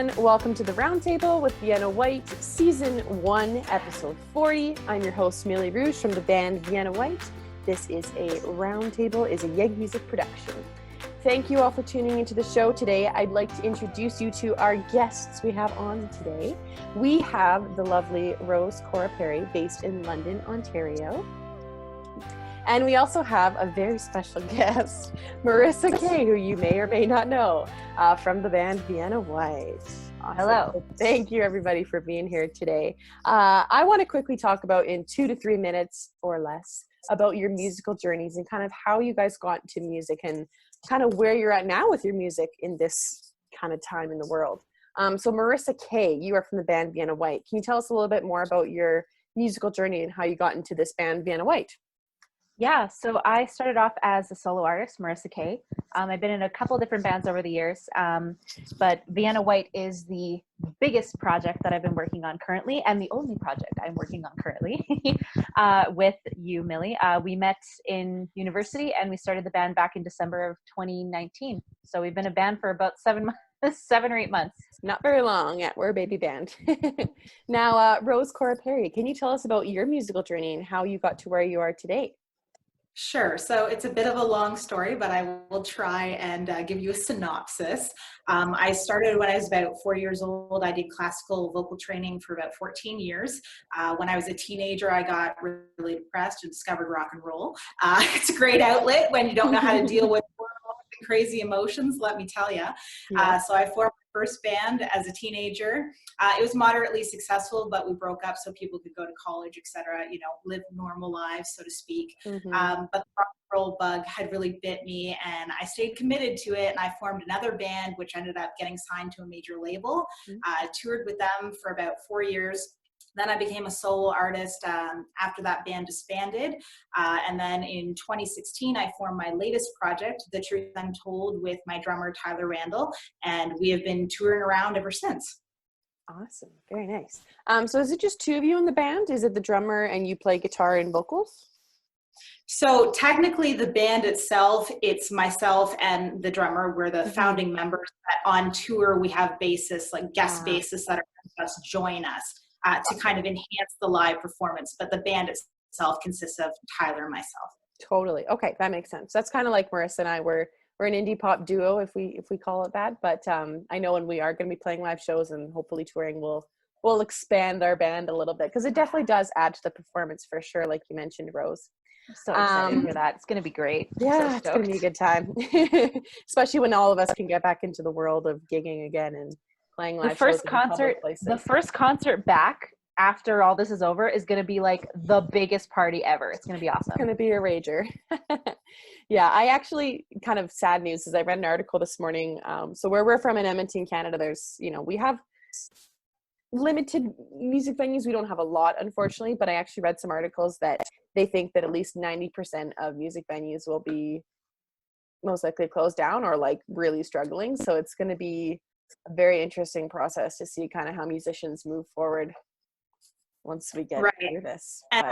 everyone. Welcome to the Roundtable with Vienna Whyte, Season 1, Episode 40. I'm your host, Millie Rouge from the band Vienna Whyte. This is a Roundtable, is a YEG Music production. Thank you all for tuning into the show today. I'd like to introduce you to our guests we have on today. We have the lovely Cora Perry, based in London, Ontario. And we also have a very special guest, Marissa Kay, who you may or may not know, from the band Vienna Whyte. Awesome. Hello. Thank you, everybody, for being here today. I want to quickly talk about, in 2 to 3 minutes or less, about your musical journeys and kind of how you guys got into music and kind of where you're at now with your music in this kind of time in the world. So Marissa Kay, you are from the band Vienna Whyte. Can you tell us a little bit more about your musical journey and how you got into this band Vienna Whyte? Yeah, so I started off as a solo artist, Marissa Kay. I've been in a couple of different bands over the years, but Vienna Whyte is the biggest project that I've been working on currently, and the only project I'm working on currently with you, Millie. We met in university, and we started the band back in December of 2019. So we've been a band for about 7 or 8 months. Not very long. Yeah, we're a baby band. Now, Cora Perry, can you tell us about your musical journey and how you got to where you are today? Sure. So it's a bit of a long story, but I will try and give you a synopsis. I started when I was about 4 years old. I did classical vocal training for about 14 years. When I was a teenager, I got really depressed and discovered rock and roll. It's a great outlet when you don't know how to deal with crazy emotions, let me tell you. So I formed my first band as a teenager. It was moderately successful, but we broke up so people could go to college, etc., live normal lives, so to speak. But the rock and roll bug had really bit me, and I stayed committed to it, and I formed another band, which ended up getting signed to a major label. Toured with them for about 4 years. Then I became a solo artist after that band disbanded. And then in 2016, I formed my latest project, The Truth Untold, with my drummer, Tyler Randall. And we have been touring around ever since. Awesome. Very nice. So is it just 2 of you in the band? Is it the drummer and you play guitar and vocals? So technically the band itself, it's myself and the drummer. We're the founding members. But on tour, we have bassists, like guest bassists that are us join us. To kind of enhance the live performance, but the band itself consists of Tyler and myself. Totally. Okay, that makes sense. That's kind of like Marissa and I. We're an indie pop duo, if we call it that. But I know when we are going to be playing live shows and hopefully touring, we'll expand our band a little bit, because it definitely does add to the performance for sure, like you mentioned, Rose. I'm so excited for that. It's going to be great. Yeah, it's going to be a good time, especially when all of us can get back into the world of gigging again and playing live shows in public places. The first concert back after all this is over is going to be like the biggest party ever. It's going to be awesome. It's going to be a rager. Yeah, I actually, kind of sad news is I read an article this morning. So where we're from in Edmonton, Canada, there's, we have limited music venues. We don't have a lot, unfortunately, but I actually read some articles that they think that at least 90% of music venues will be most likely closed down or like really struggling. So it's going to be a very interesting process to see kind of how musicians move forward once we get through this. And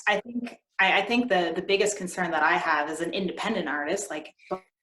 I think the biggest concern that I have as an independent artist, like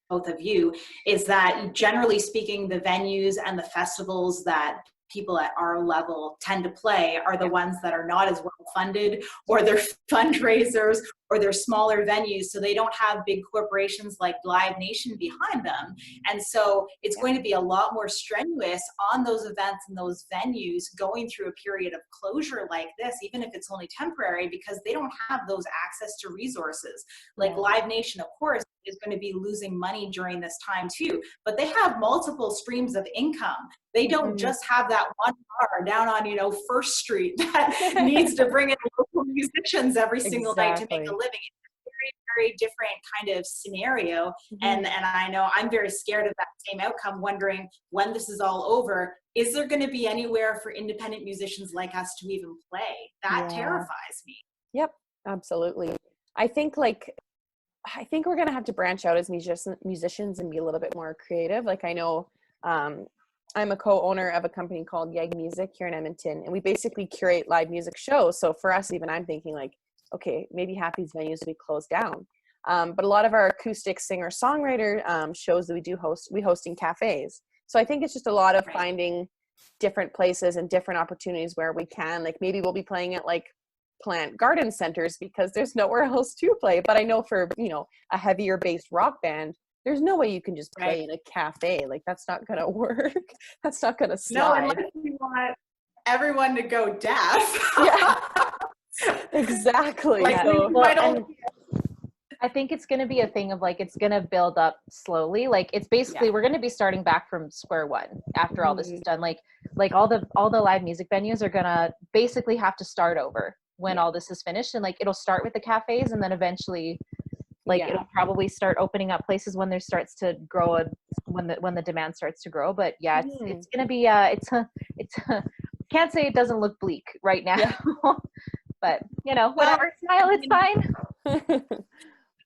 both of you, is that generally speaking, the venues and the festivals that people at our level tend to play are the ones that are not as well funded, or they're fundraisers, or they're smaller venues, so they don't have big corporations like Live Nation behind them. And so it's going to be a lot more strenuous on those events and those venues going through a period of closure like this, even if it's only temporary, because they don't have those access to resources. Like Live Nation, of course, is going to be losing money during this time too, but they have multiple streams of income. They don't just have that one bar down on, First Street that needs to bring in local musicians every single night to make a living. It's a very, very different kind of scenario. And I know I'm very scared of that same outcome, wondering when this is all over, is there going to be anywhere for independent musicians like us to even play? That terrifies me. Yep, absolutely. I think we're going to have to branch out as musicians and be a little bit more creative. Like I know I'm a co-owner of a company called YEG Music here in Edmonton, and we basically curate live music shows. So for us, even I'm thinking like, okay, maybe half these venues will be closed down. But a lot of our acoustic singer-songwriter shows that we host in cafes. So I think it's just a lot of Right. finding different places and different opportunities where we can, like maybe we'll be playing at like plant garden centers because there's nowhere else to play. But I know for, you know, a heavier based rock band, there's no way you can just play in a cafe. Like that's not going to work. That's not going to No, slide. unless you want everyone to go deaf. Yeah, exactly. Like, So, I think it's going to be a thing of like, it's going to build up slowly. Like it's basically, we're going to be starting back from square one after all this is done. Like all the live music venues are going to basically have to start over when all this is finished. And like, it'll start with the cafes and then eventually like it'll probably start opening up places when there starts to grow when the demand starts to grow. But yeah, it's going to be, can't say it doesn't look bleak right now, but you know, whatever, smile, it's fine.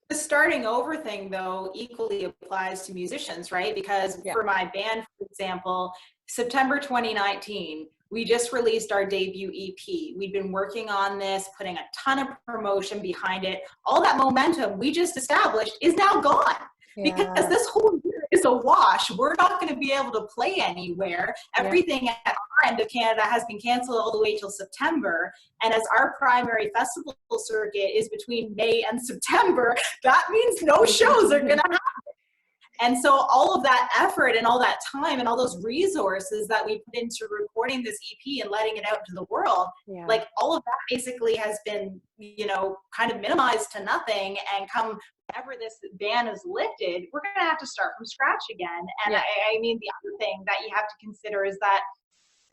The starting over thing, though, equally applies to musicians, right? Because for my band, for example, September 2019, we just released our debut EP. We'd been working on this, putting a ton of promotion behind it. All that momentum we just established is now gone because this whole year is a wash. We're not going to be able to play anywhere. Everything at our end of Canada has been canceled all the way till September. And as our primary festival circuit is between May and September, that means no shows are going to happen. And so all of that effort and all that time and all those resources that we put into recording this EP and letting it out to the world, like all of that basically has been, you know, kind of minimized to nothing. And come whenever this ban is lifted, we're going to have to start from scratch again. And I mean, the other thing that you have to consider is that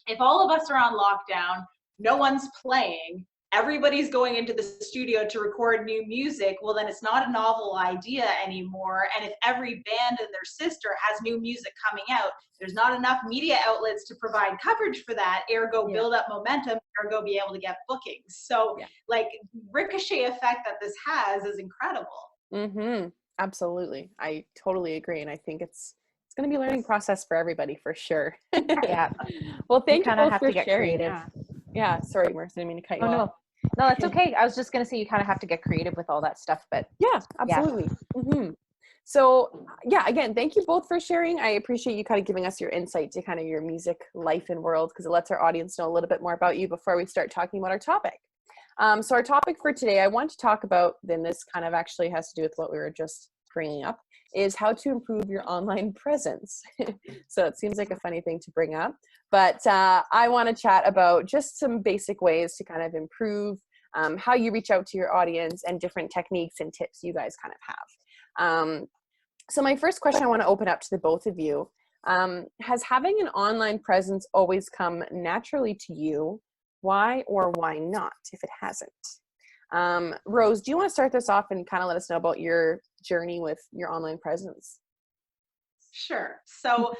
if all of us are on lockdown, no one's playing, everybody's going into the studio to record new music, well, then it's not a novel idea anymore. And if every band and their sister has new music coming out, there's not enough media outlets to provide coverage for that, ergo build up momentum, ergo be able to get bookings. So like ricochet effect that this has is incredible. Absolutely. I totally agree. And I think it's going to be a learning process for everybody for sure. Well, thank you both for sharing. Sorry, Marissa, I didn't mean to cut you off. No, that's okay. I was just going to say you kind of have to get creative with all that stuff, but absolutely. So again, thank you both for sharing. I appreciate you kind of giving us your insight to kind of your music life and world, because it lets our audience know a little bit more about you before we start talking about our topic. So our topic for today, I want to talk about, then this kind of actually has to do with what we were just bringing up, is how to improve your online presence. So it seems like a funny thing to bring up, but I want to chat about just some basic ways to kind of improve how you reach out to your audience and different techniques and tips you guys kind of have. So my first question I want to open up to the both of you. Has having an online presence always come naturally to you? Why or why not, if it hasn't? Rose, do you want to start this off and kind of let us know about your journey with your online presence? Sure. So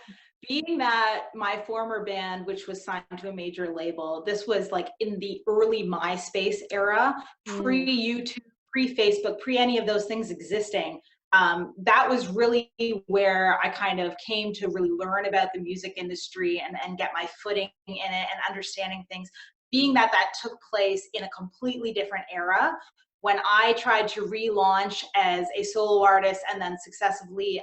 being that my former band, which was signed to a major label, this was like in the early MySpace era, pre-YouTube, pre-Facebook, pre any of those things existing. That was really where I kind of came to really learn about the music industry and get my footing in it and understanding things. Being that took place in a completely different era, when I tried to relaunch as a solo artist and then successively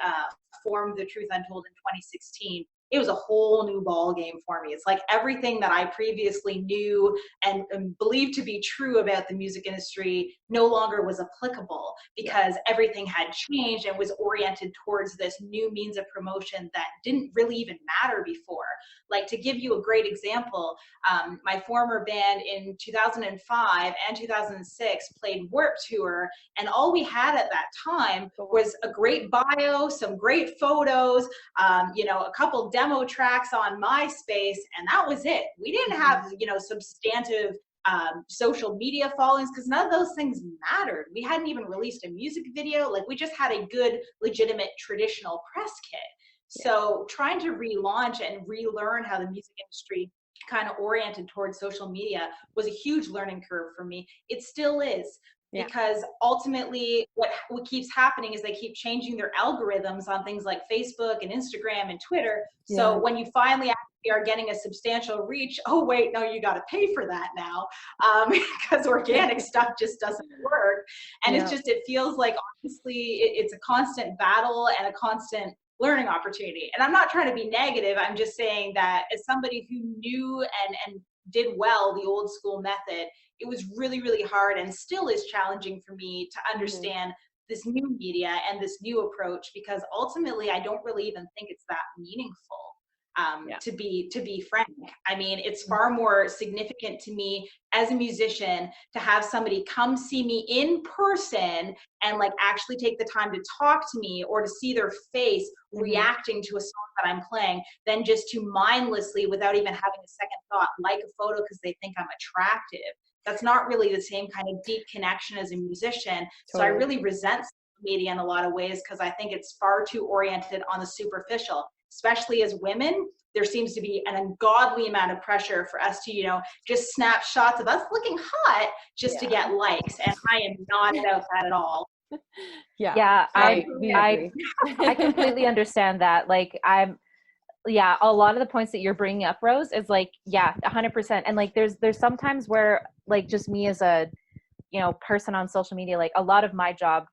formed The Truth Untold in 2016, it was a whole new ball game for me. It's like everything that I previously knew and believed to be true about the music industry no longer was applicable, because everything had changed and was oriented towards this new means of promotion that didn't really even matter before. Like, to give you a great example, my former band in 2005 and 2006 played Warp Tour, and all we had at that time was a great bio, some great photos, a couple demo tracks on MySpace, and that was it. We didn't have, substantive social media followings, because none of those things mattered. We hadn't even released a music video. Like, we just had a good, legitimate, traditional press kit. So trying to relaunch and relearn how the music industry kind of oriented towards social media was a huge learning curve for me. It still is. Because ultimately what keeps happening is they keep changing their algorithms on things like Facebook and Instagram and Twitter. So when you finally actually are getting a substantial reach, oh wait, no, you got to pay for that now, because organic stuff just doesn't work. And it feels like, honestly, it's a constant battle and a constant learning opportunity. And I'm not trying to be negative. I'm just saying that as somebody who knew and did well the old school method, it was really, really hard and still is challenging for me to understand this new media and this new approach, because ultimately I don't really even think it's that meaningful. To be frank, I mean, it's far more significant to me as a musician to have somebody come see me in person and like actually take the time to talk to me, or to see their face reacting to a song that I'm playing, than just to mindlessly, without even having a second thought, like a photo because they think I'm attractive. That's not really the same kind of deep connection as a musician. So I really resent social media in a lot of ways, because I think it's far too oriented on the superficial. Especially as women, there seems to be an ungodly amount of pressure for us to, you know, just snap shots of us looking hot just to get likes. And I am not about that at all. I completely understand that. Like, a lot of the points that you're bringing up, Rose, is like, 100%. And like, there's sometimes where like just me as a, you know, person on social media, like a lot of my job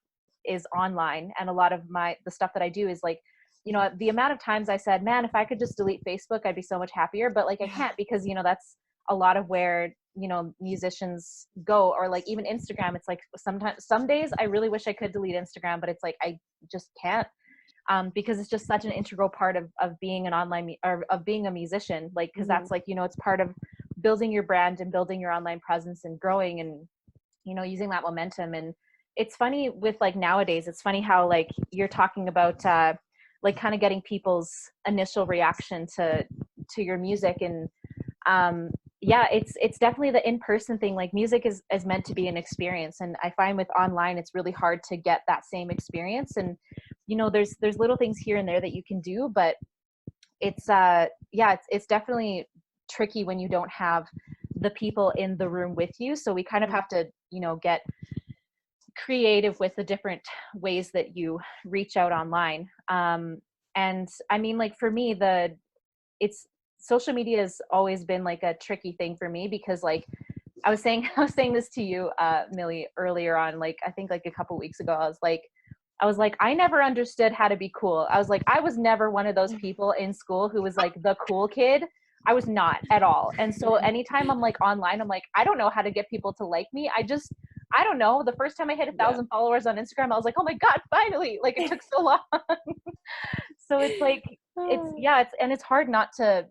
is online, and a lot of the stuff that I do is like, you know, the amount of times I said, man, if I could just delete Facebook, I'd be so much happier. But like, I can't, because, you know, that's a lot of where, you know, musicians go. Or like even Instagram, it's like some days I really wish I could delete Instagram, but it's like, I just can't, because it's just such an integral part of being an online, or of being a musician. Like, cause that's like, you know, it's part of building your brand and building your online presence and growing and, you know, using that momentum. And it's funny with like nowadays, it's funny how like you're talking about, like kind of getting people's initial reaction to your music. And it's definitely the in-person thing. Like music is meant to be an experience. And I find with online, it's really hard to get that same experience. And, you know, there's little things here and there that you can do, but it's definitely tricky when you don't have the people in the room with you. So we kind of have to, you know, get creative with the different ways that you reach out online. And I mean, like for me, social media has always been like a tricky thing for me, because like I was saying this to you, Millie, earlier on, like, I think like a couple weeks ago, I was like, I never understood how to be cool. I was like, I was never one of those people in school who was like the cool kid. I was not at all. And so anytime I'm like online, I'm like, I don't know how to get people to like me. I don't know. The first time I hit 1,000 followers on Instagram, I was like, oh my God, finally. Like, it took so long. So it's like, it's hard not to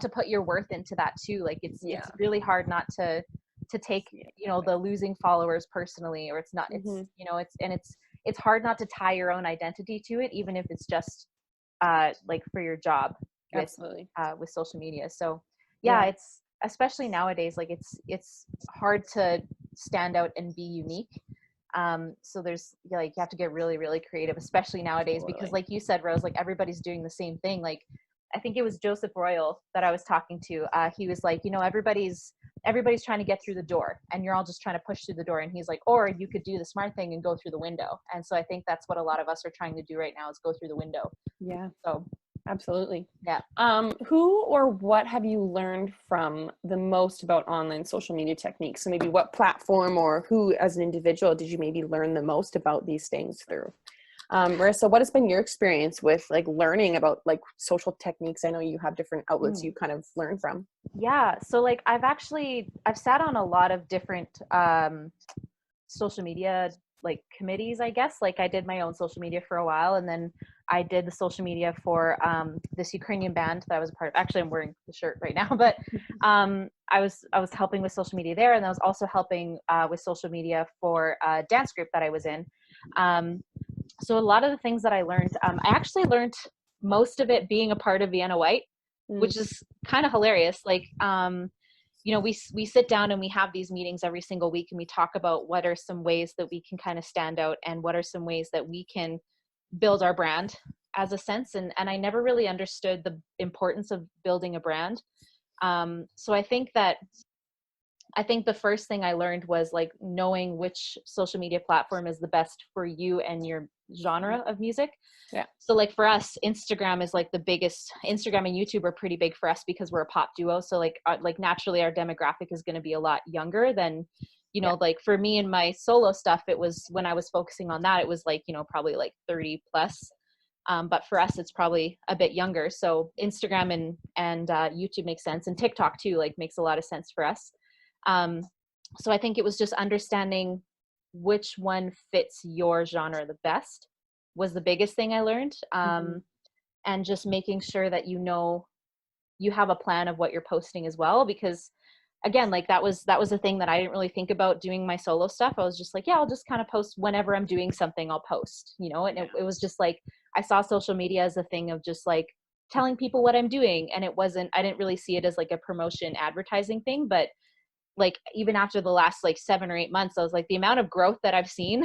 put your worth into that too. Like it's really hard not to take, you know, the losing followers personally, or it's not, it's, you know, it's hard not to tie your own identity to it, even if it's just like for your job with social media. So it's, especially nowadays, like it's hard to stand out and be unique. So there's like, you have to get really, really creative, especially nowadays, because like you said, Rose, like everybody's doing the same thing. Like, I think it was Joseph Royal that I was talking to. He was like, you know, everybody's trying to get through the door, and you're all just trying to push through the door. And he's like, or you could do the smart thing and go through the window. And so I think that's what a lot of us are trying to do right now, is go through the window. Yeah. So absolutely. Yeah. Who or what have you learned from the most about online social media techniques? So maybe what platform or who as an individual did you maybe learn the most about these things through? Marissa, what has been your experience with like learning about like social techniques? I know you have different outlets you kind of learn from. Yeah. So like I've sat on a lot of different social media like committees, I guess. Like I did my own social media for a while, and then I did the social media for this Ukrainian band that I was a part of. Actually, I'm wearing the shirt right now, but I was helping with social media there, and I was also helping with social media for a dance group that I was in. So a lot of the things that I learned, I actually learned most of it being a part of Vienna Whyte, which is kind of hilarious. Like, you know, we sit down and we have these meetings every single week, and we talk about what are some ways that we can kind of stand out, and what are some ways that we can build our brand as a sense. And I never really understood the importance of building a brand. So I think the first thing I learned was like knowing which social media platform is the best for you and your genre of music. Yeah. So like for us, Instagram is like the biggest. Instagram and YouTube are pretty big for us because we're a pop duo. So like naturally our demographic is going to be a lot younger than, you know, like for me and my solo stuff, it was when I was focusing on that, it was like, you know, probably like 30 plus. But for us, it's probably a bit younger. So Instagram and YouTube makes sense, and TikTok too, like makes a lot of sense for us. So I think it was just understanding which one fits your genre the best was the biggest thing I learned. And just making sure that you have a plan of what you're posting as well, because again, like that was a thing that I didn't really think about doing my solo stuff. I was just like, yeah, I'll just kind of post whenever I'm doing something, I'll post, and it was just like, I saw social media as a thing of just like telling people what I'm doing. And I didn't really see it as like a promotion advertising thing, but like even after the last like 7 or 8 months, I was like, the amount of growth that I've seen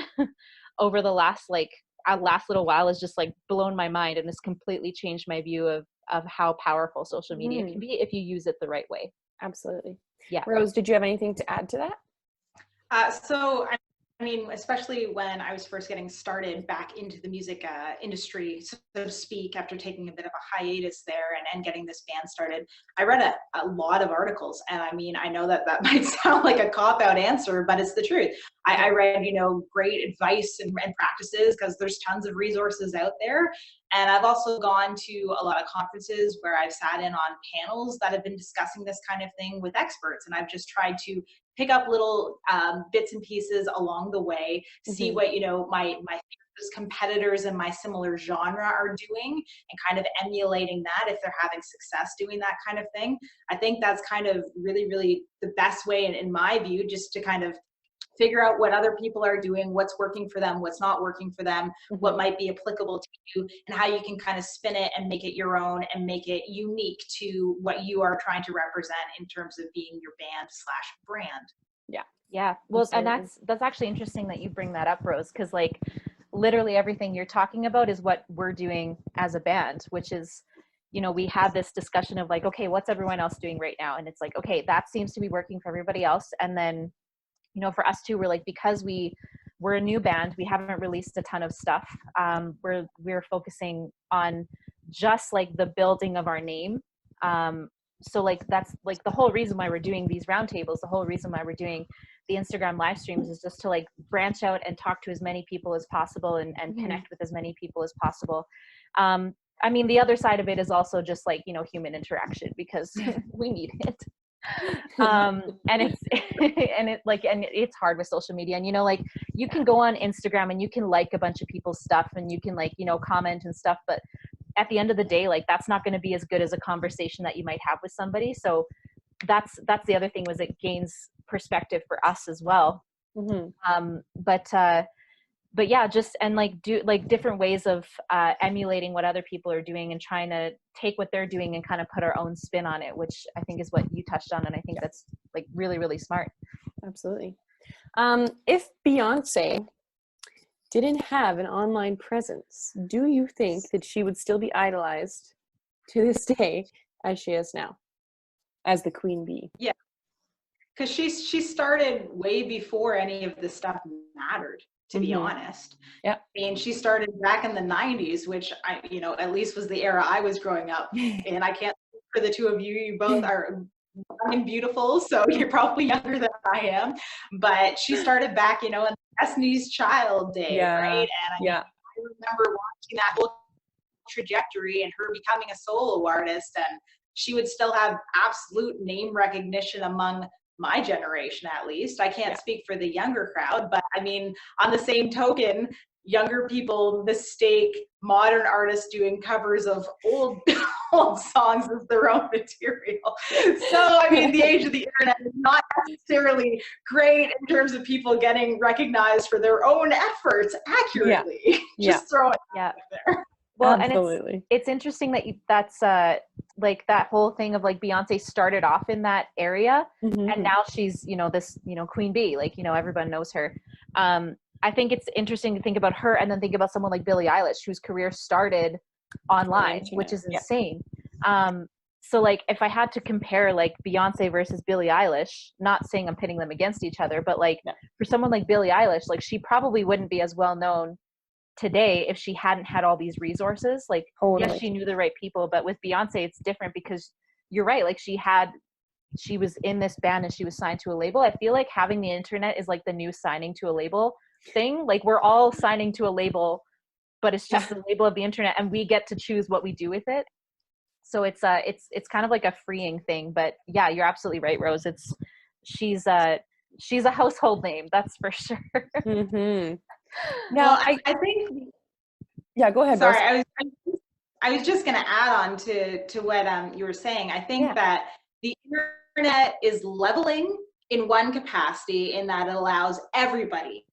over the last little while has just like blown my mind, and has completely changed my view of how powerful social media can be if you use it the right way. Absolutely. Yeah. Rose, did you have anything to add to that? So, I mean, especially when I was first getting started back into the music industry, so to speak, after taking a bit of a hiatus there and getting this band started, I read a lot of articles. And I mean, I know that might sound like a cop-out answer, but it's the truth. I read, great advice and practices, because there's tons of resources out there. And I've also gone to a lot of conferences where I've sat in on panels that have been discussing this kind of thing with experts. And I've just tried to pick up little bits and pieces along the way, see what, my competitors in my similar genre are doing, and kind of emulating that if they're having success doing that kind of thing. I think that's kind of really, really the best way, in my view, just to kind of figure out what other people are doing, what's working for them, what's not working for them, what might be applicable to you, and how you can kind of spin it and make it your own and make it unique to what you are trying to represent in terms of being your band/brand. Yeah. Well, Absolutely. and that's actually interesting that you bring that up, Rose, because like literally everything you're talking about is what we're doing as a band, which is, we have this discussion of like, okay, what's everyone else doing right now? And it's like, okay, that seems to be working for everybody else. And then for us too, we're like, because we're a new band, we haven't released a ton of stuff. We're focusing on just like the building of our name. So like, that's like the whole reason why we're doing these roundtables, the whole reason why we're doing the Instagram live streams, is just to like branch out and talk to as many people as possible and connect with as many people as possible. I mean, the other side of it is also just like, human interaction, because we need it. And it's hard with social media, and like you can go on Instagram and you can like a bunch of people's stuff and you can like comment and stuff, but at the end of the day, like that's not going to be as good as a conversation that you might have with somebody. So that's the other thing, was it gains perspective for us as well. But yeah, just, and like do like different ways of emulating what other people are doing and trying to take what they're doing and kind of put our own spin on it, which I think is what you touched on. And I think that's like really, really smart. Absolutely. If Beyonce didn't have an online presence, do you think that she would still be idolized to this day as she is now, as the queen bee? Yeah, because she started way before any of this stuff mattered, to be honest. Yeah. I mean, she started back in the 90s, which at least was the era I was growing up in. I can't speak for the two of you. You both are young and beautiful, so you're probably younger than I am. But she started back, in Destiny's Child day, right? And I remember watching that whole trajectory and her becoming a solo artist, and she would still have absolute name recognition among my generation, at least. I can't speak for the younger crowd, but I mean, on the same token, younger people mistake modern artists doing covers of old songs as their own material. So, I mean, the age of the internet is not necessarily great in terms of people getting recognized for their own efforts accurately. Just throw it out there. Well, absolutely. And it's interesting that that's like that whole thing of like Beyonce started off in that area, and now she's this queen bee, like everyone knows her. I think it's interesting to think about her and then think about someone like Billie Eilish, whose career started online, which is insane. So like if I had to compare like Beyonce versus Billie Eilish, not saying I'm pitting them against each other, but like for someone like Billie Eilish, like she probably wouldn't be as well known today if she hadn't had all these resources. Like yes, she knew the right people, but with Beyonce it's different, because you're right, like she was in this band and she was signed to a label. I feel like having the internet is like the new signing to a label thing. Like we're all signing to a label, but it's just the label of the internet, and we get to choose what we do with it. So it's kind of like a freeing thing. But yeah, you're absolutely right, Rose. She's a household name, that's for sure. Mm-hmm. Now, Well, I think. Yeah, go ahead. Sorry, Rose. I was just going to add on to what you were saying. I think that the internet is leveling in one capacity, in that it allows everybody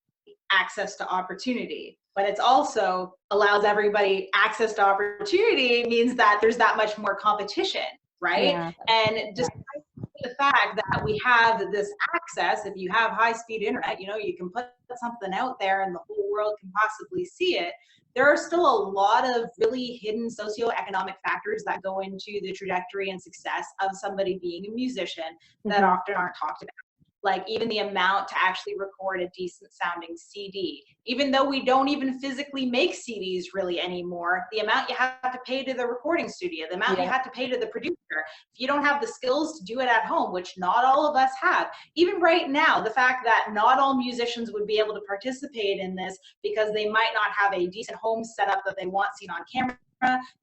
access to opportunity, but it's also allows everybody access to opportunity means that there's that much more competition, right? Yeah. And despite the fact that we have this access, if you have high-speed internet, you can put something out there and the whole world can possibly see it. There are still a lot of really hidden socioeconomic factors that go into the trajectory and success of somebody being a musician that often aren't talked about. Like even the amount to actually record a decent sounding CD. Even though we don't even physically make CDs really anymore, the amount you have to pay to the recording studio, the amount you have to pay to the producer, if you don't have the skills to do it at home, which not all of us have. Even right now, the fact that not all musicians would be able to participate in this because they might not have a decent home setup that they want seen on camera.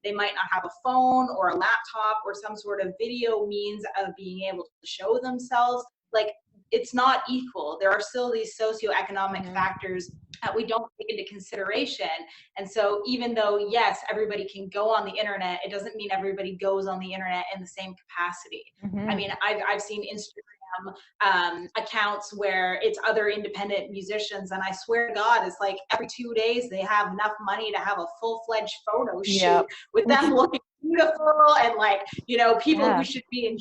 They might not have a phone or a laptop or some sort of video means of being able to show themselves. Like, it's not equal. There are still these socioeconomic factors that we don't take into consideration. And so even though, yes, everybody can go on the internet, it doesn't mean everybody goes on the internet in the same capacity. I mean, I've seen Instagram accounts where it's other independent musicians, and I swear to God, it's like every 2 days they have enough money to have a full-fledged photo shoot with them looking beautiful and like, people who should be in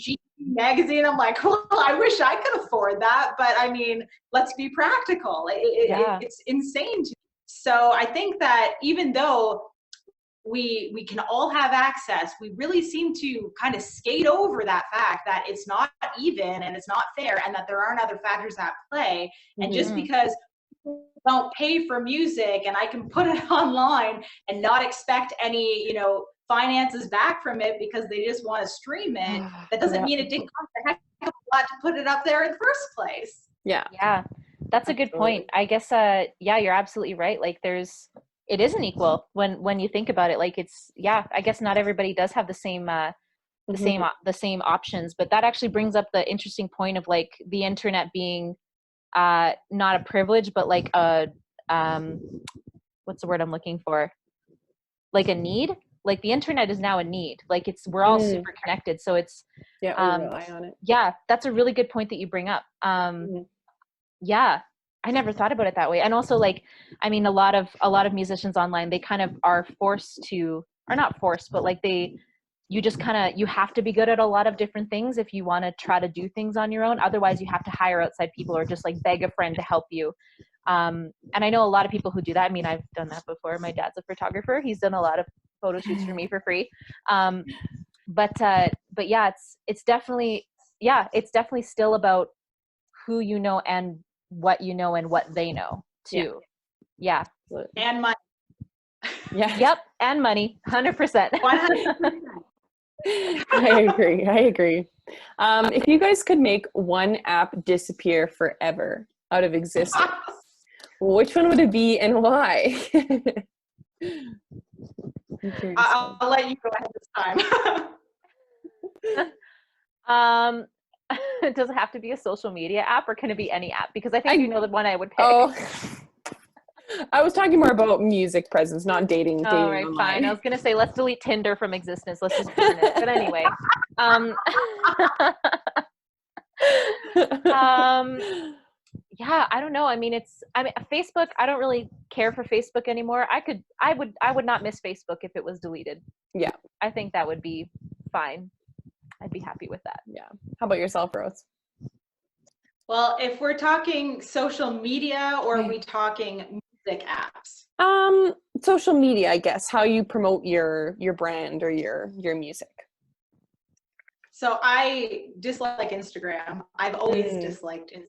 magazine. I'm like, well, I wish I could afford that, but I mean, let's be practical. It's insane to me. So I think that even though we can all have access, we really seem to kind of skate over that fact that it's not even and it's not fair, and that there aren't other factors at play. And just because people don't pay for music and I can put it online and not expect any, finances back from it because they just want to stream it, that doesn't mean it didn't cost a heck of a lot to put it up there in the first place. Yeah, that's a good point. I guess you're absolutely right. Like it isn't equal when you think about it. Like I guess not everybody does have the same the same options, but that actually brings up the interesting point of like the internet being not a privilege, but like a what's the word I'm looking for, like a need. Like the internet is now a need. Like we're all super connected, so it's we rely on it. Yeah, that's a really good point that you bring up. Yeah, I never thought about it that way. And also, like, I mean, a lot of musicians online, they kind of are forced to, or not forced, but like you have to be good at a lot of different things if you want to try to do things on your own. Otherwise, you have to hire outside people or just like beg a friend to help you. And I know a lot of people who do that. I mean, I've done that before. My dad's a photographer. He's done a lot of photo shoots for me for free. But yeah, it's definitely still about who you know and what you know and what they know too. Yeah. And money. Yeah. Yep. And money. 100%. 100%. I agree. If you guys could make one app disappear forever out of existence, which one would it be and why? I'll let you go ahead this time. Does it have to be a social media app or can it be any app? Because I think you know the one I would pick. Oh, I was talking more about music presence, not dating. All right, online. fine. I was gonna say let's delete Tinder from existence. Let's just burn it. But anyway, yeah, I don't know. I mean, Facebook. I don't really care for Facebook anymore. I would not miss Facebook if it was deleted. Yeah, I think that would be fine. I'd be happy with that. Yeah. How about yourself, Rose? Well, if we're talking social media or are we talking music apps? Social media, I guess. How you promote your brand or your music. So I dislike Instagram. I've always disliked Instagram.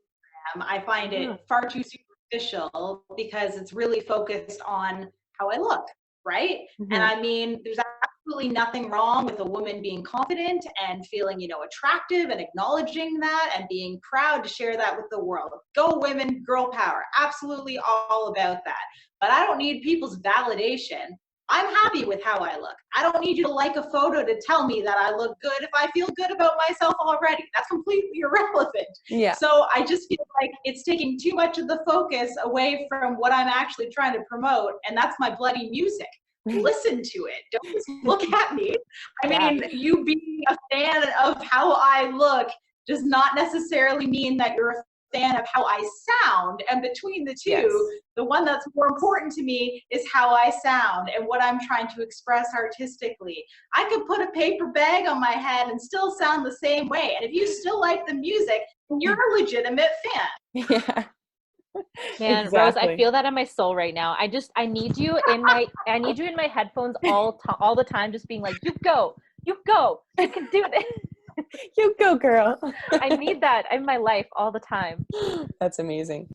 I find it far too superficial because it's really focused on how I look, right? And I mean, there's absolutely nothing wrong with a woman being confident and feeling, attractive and acknowledging that and being proud to share that with the world. Go women, girl power. Absolutely all about that. But I don't need people's validation. I'm happy with how I look. I don't need you to like a photo to tell me that I look good if I feel good about myself already. That's completely irrelevant. Yeah. So I just feel like it's taking too much of the focus away from what I'm actually trying to promote, and that's my bloody music. Listen to it. Don't just look at me. I mean, you being a fan of how I look does not necessarily mean that you're a fan of how I sound. And between the two, the one that's more important to me is how I sound and what I'm trying to express artistically. I could put a paper bag on my head and still sound the same way. And if you still like the music, then you're a legitimate fan. Yeah. Man, Exactly. Rose, I feel that in my soul right now. I need you in my headphones all the time, just being like, you go, you can do this. You go, girl. I need that in my life all the time. That's amazing.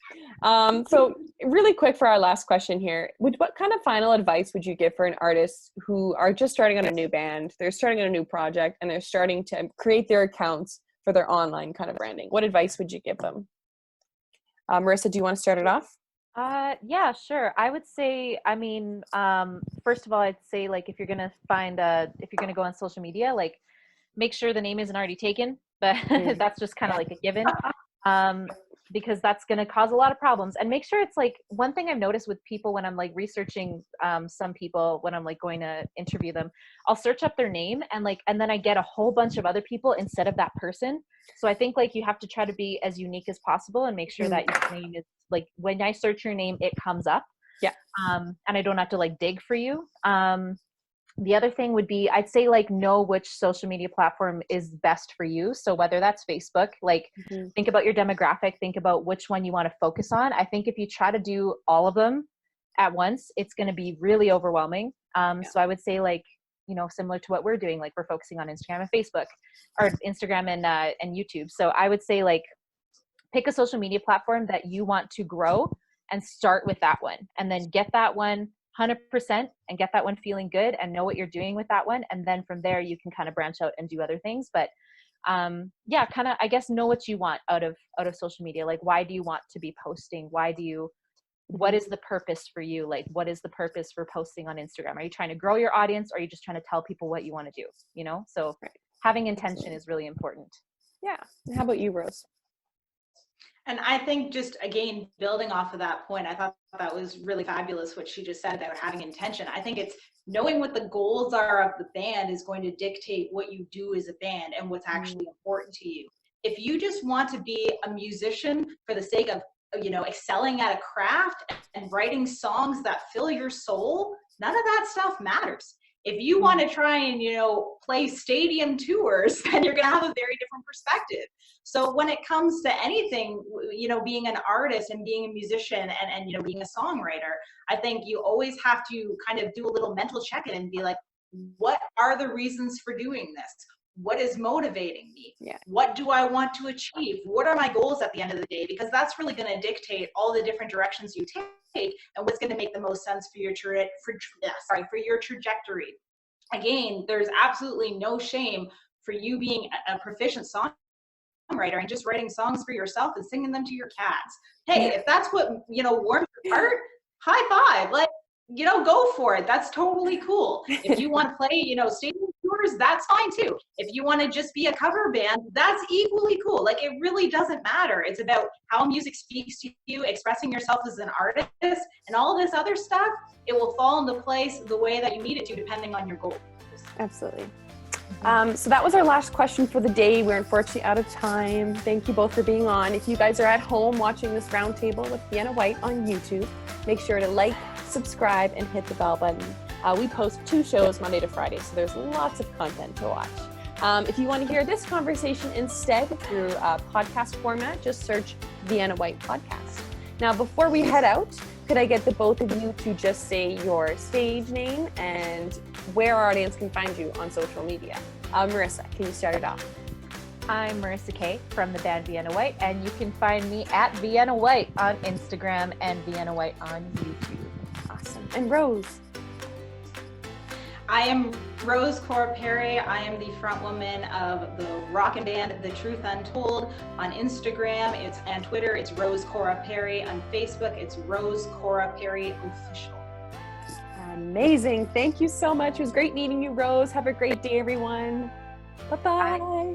So really quick for our last question here, what kind of final advice would you give for an artist who are just starting on a new band, they're starting on a new project, and they're starting to create their accounts for their online kind of branding? What advice would you give them? Marissa, do you want to start it off? Yeah, sure. I would say, first of all, I'd say, like, if you're going to go on social media, like, make sure the name isn't already taken, but that's just kind of like a given, because that's going to cause a lot of problems. And make sure it's like, one thing I've noticed with people when I'm like researching some people, when I'm like going to interview them, I'll search up their name and then I get a whole bunch of other people instead of that person. So I think like you have to try to be as unique as possible and make sure that your name is like, when I search your name, it comes up. Yeah. And I don't have to like dig for you. The other thing would be, I'd say, like, know which social media platform is best for you. So whether that's Facebook, like, think about your demographic, think about which one you want to focus on. I think if you try to do all of them at once, it's going to be really overwhelming. So I would say, like, similar to what we're doing, like, we're focusing on Instagram and Facebook, or Instagram and YouTube. So I would say, like, pick a social media platform that you want to grow and start with that one, and then get that one 100% and get that one feeling good and know what you're doing with that one. And then from there, you can kind of branch out and do other things. But kind of, I guess, know what you want out of social media. Like, why do you want to be posting? What is the purpose for you? Like, what is the purpose for posting on Instagram? Are you trying to grow your audience, or are you just trying to tell people what you want to do? So having intention is really important. Yeah. How about you, Rose? And I think, just again, building off of that point, I thought that was really fabulous what she just said about having intention. I think it's knowing what the goals are of the band is going to dictate what you do as a band and what's actually important to you. If you just want to be a musician for the sake of, excelling at a craft and writing songs that fill your soul, none of that stuff matters. If you want to try and, play stadium tours, then you're going to have a very different perspective. So when it comes to anything, being an artist and being a musician and being a songwriter, I think you always have to kind of do a little mental check-in and be like, what are the reasons for doing this? What is motivating me? Yeah. What do I want to achieve? What are my goals at the end of the day? Because that's really going to dictate all the different directions you take and what's going to make the most sense for your trajectory. Again, there's absolutely no shame for you being a proficient songwriter and just writing songs for yourself and singing them to your cats. Hey, if that's what, warms your heart, high five. Like, go for it. That's totally cool. If you want to play, stadium tours, that's fine too. If you want to just be a cover band, that's equally cool. Like, it really doesn't matter. It's about how music speaks to you, expressing yourself as an artist, and all this other stuff. It will fall into place the way that you need it to, depending on your goals. Absolutely. So that was our last question for the day. We're unfortunately out of time. Thank you both for being on. If you guys are at home watching this roundtable with Vienna Whyte on YouTube, make sure to like, subscribe, and hit the bell button. We post 2 shows Monday to Friday, so there's lots of content to watch. If you want to hear this conversation instead through podcast format, just search Vienna Whyte Podcast. Now, before we head out, could I get the both of you to just say your stage name and where our audience can find you on social media? Marissa, can you start it off? I'm Marissa K from the band Vienna Whyte, and you can find me at Vienna Whyte on Instagram and Vienna Whyte on YouTube. Awesome. And Rose? I am Rose Cora Perry. I am the front woman of the rockin' band The Truth Untold. On Instagram and Twitter, it's Rose Cora Perry. On Facebook, it's Rose Cora Perry Official. Amazing. Thank you so much. It was great meeting you, Rose. Have a great day, everyone. Bye-bye. Bye.